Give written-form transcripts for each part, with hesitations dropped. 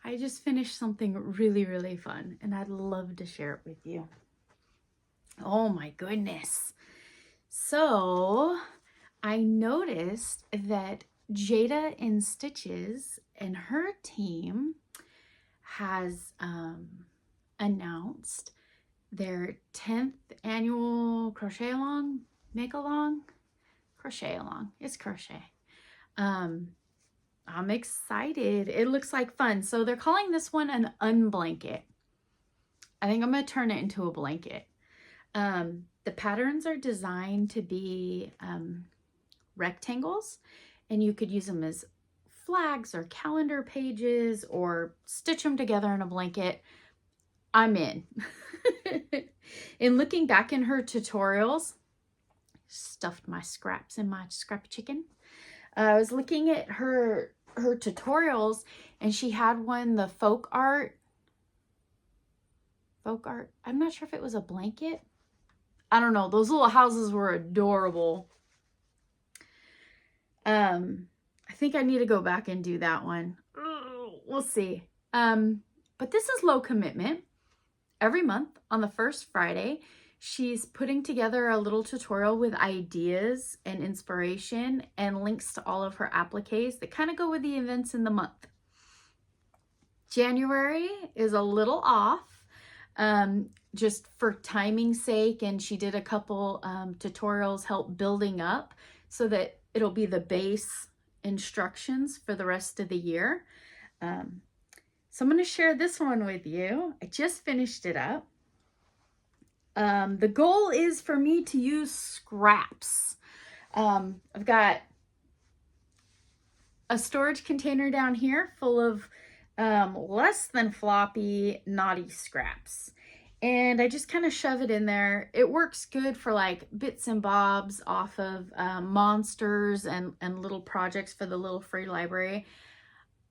I just finished something really, really fun, and I'd love to share it with you. Oh my goodness. So I noticed that Jayda InStitches and her team has announced their 10th annual crochet along, make along, crochet along. It's crochet. I'm excited. It looks like fun. So they're calling this one an Unblanket. I think I'm going to turn it into a blanket. The patterns are designed to be rectangles, and you could use them as flags or calendar pages or stitch them together in a blanket. I'm in. In looking back in her tutorials, stuffed my scraps in my scrappy chicken. I was looking at her tutorials, and she had one, the folk art. I'm not sure if it was a blanket. I don't know. Those little houses were adorable. I think I need to go back and do that one. We'll see. But this is low commitment. Every month on the first Friday, she's putting together a little tutorial with ideas and inspiration and links to all of her appliques that kind of go with the events in the month. January is a little off, just for timing's sake, and she did a couple tutorials help building up so that it'll be the base instructions for the rest of the year. So I'm going to share this one with you. I just finished it up. The goal is for me to use scraps. I've got a storage container down here full of less than floppy, naughty scraps. And I just kind of shove it in there. It works good for like bits and bobs off of monsters and little projects for the little free library.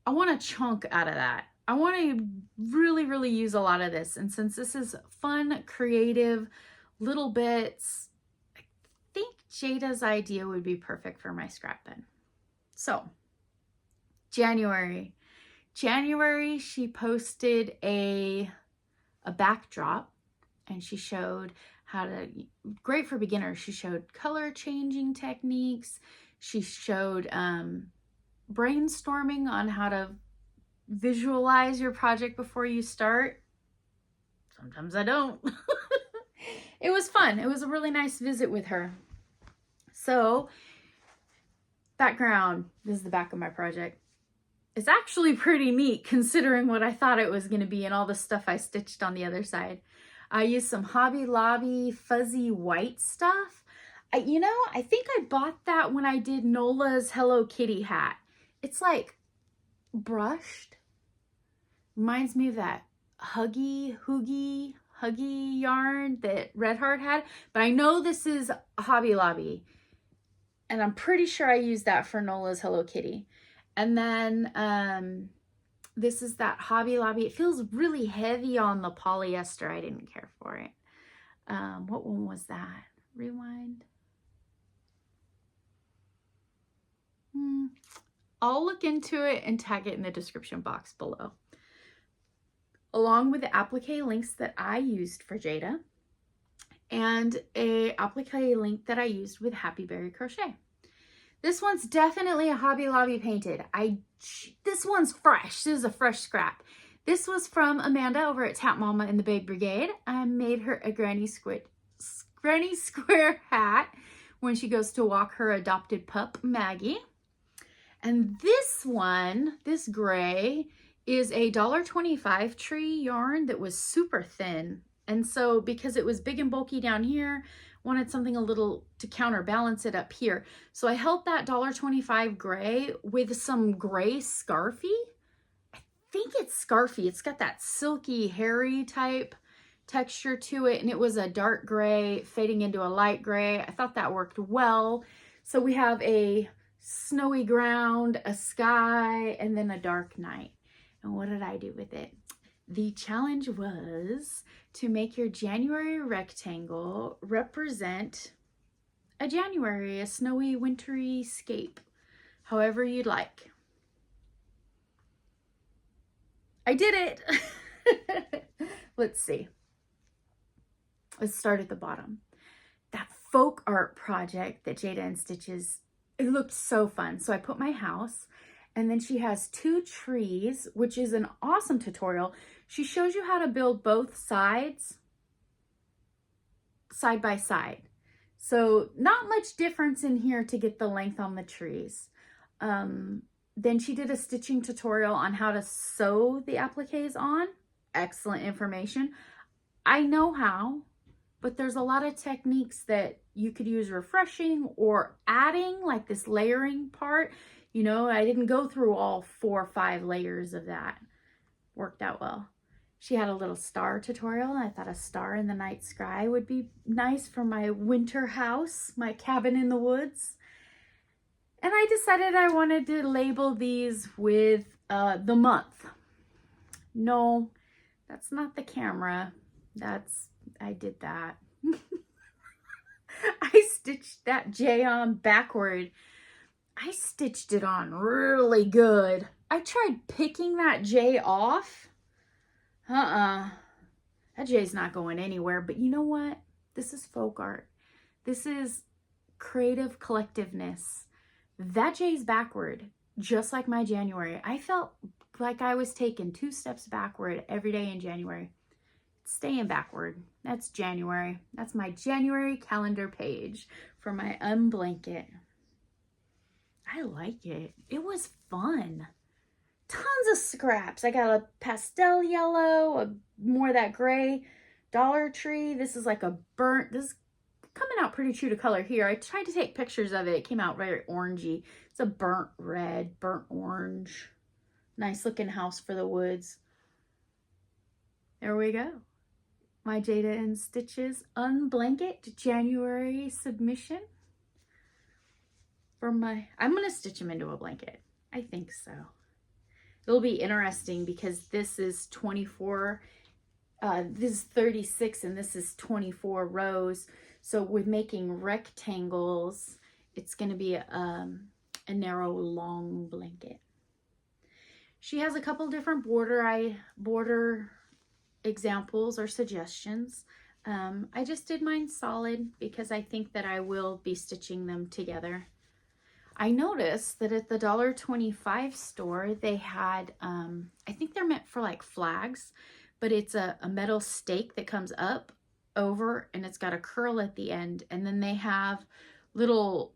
I want a chunk out of that. I want to really, really use a lot of this. And since this is fun, creative, little bits, I think Jayda's idea would be perfect for my scrap bin. So, January, she posted a backdrop, and she showed how to, great for beginners, she showed color changing techniques. She showed brainstorming on how to visualize your project before you start. Sometimes I don't. It was fun. It was a really nice visit with her. So, background, this is the back of my project. It's actually pretty neat considering what I thought it was going to be and all the stuff I stitched on the other side. I used some Hobby Lobby fuzzy white stuff. I think I bought that when I did Nola's Hello Kitty hat. It's like brushed. Reminds me of that huggy yarn that Red Heart had. But I know this is Hobby Lobby. And I'm pretty sure I used that for Nola's Hello Kitty. And then this is that Hobby Lobby. It feels really heavy on the polyester. I didn't care for it. What one was that? Rewind. I'll look into it and tag it in the description box below, along with the applique links that I used for Jayda and a applique link that I used with Happy Berry Crochet. This one's definitely a Hobby Lobby painted. This one's fresh. This is a fresh scrap. This was from Amanda over at Tap Mama and the Babe Brigade. I made her a granny square hat when she goes to walk her adopted pup, Maggie. And this one, this gray, is a $1.25 tree yarn that was super thin. And so because it was big and bulky down here, wanted something a little to counterbalance it up here. So I held that $1.25 gray with some gray scarfy. I think it's scarfy. It's got that silky, hairy type texture to it. And it was a dark gray fading into a light gray. I thought that worked well. So we have a snowy ground, a sky, and then a dark night. And what did I do with it? The challenge was to make your January rectangle represent a January, a snowy, wintry scape, however you'd like. I did it. Let's see. Let's start at the bottom. That folk art project that Jayda InStitches, it looked so fun. So I put my house, and then she has 2 trees, which is an awesome tutorial. She shows you how to build both sides, side by side. So not much difference in here to get the length on the trees. Then she did a stitching tutorial on how to sew the appliques on. Excellent information. I know how, but there's a lot of techniques that you could use refreshing or adding, like this layering part. You know, I didn't go through all 4 or 5 layers of that. Worked out well. She had a little star tutorial, and I thought a star in the night sky would be nice for my winter house, my cabin in the woods. And I decided I wanted to label these with the month. No, that's not the camera. I did that. I stitched that J on backward. I stitched it on really good. I tried picking that J off. That J's not going anywhere, but you know what? This is folk art. This is creative collectiveness. That J's backward, just like my January. I felt like I was taking 2 steps backward every day in January. Staying backward. That's January. That's my January calendar page for my Unblanket. I like it. It was fun. Tons of scraps. I got a pastel yellow, more of that gray Dollar Tree. This is like a burnt, this is coming out pretty true to color here. I tried to take pictures of it. It came out very orangey. It's a burnt red, burnt orange. Nice looking house for the woods. There we go. My Jayda InStitches Unblanket January submission. For my, I'm going to stitch them into a blanket. I think so. It'll be interesting because this is 24, this is 36, and this is 24 rows. So with making rectangles, it's going to be a narrow, long blanket. She has a couple different border examples or suggestions. I just did mine solid because I think that I will be stitching them together. I noticed that at the $1.25 store, they had, I think they're meant for like flags, but it's a metal stake that comes up over, and it's got a curl at the end. And then they have little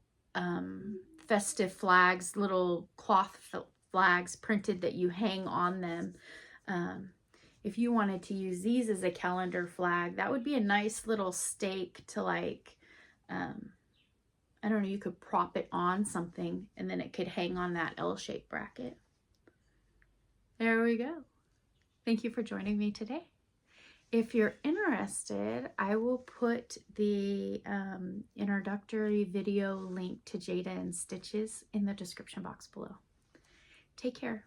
festive flags, little cloth flags printed that you hang on them. If you wanted to use these as a calendar flag, that would be a nice little stake to like, I don't know, you could prop it on something and then it could hang on that L-shaped bracket. There we go. Thank you for joining me today. If you're interested, I will put the introductory video link to Jayda InStitches in the description box below. Take care.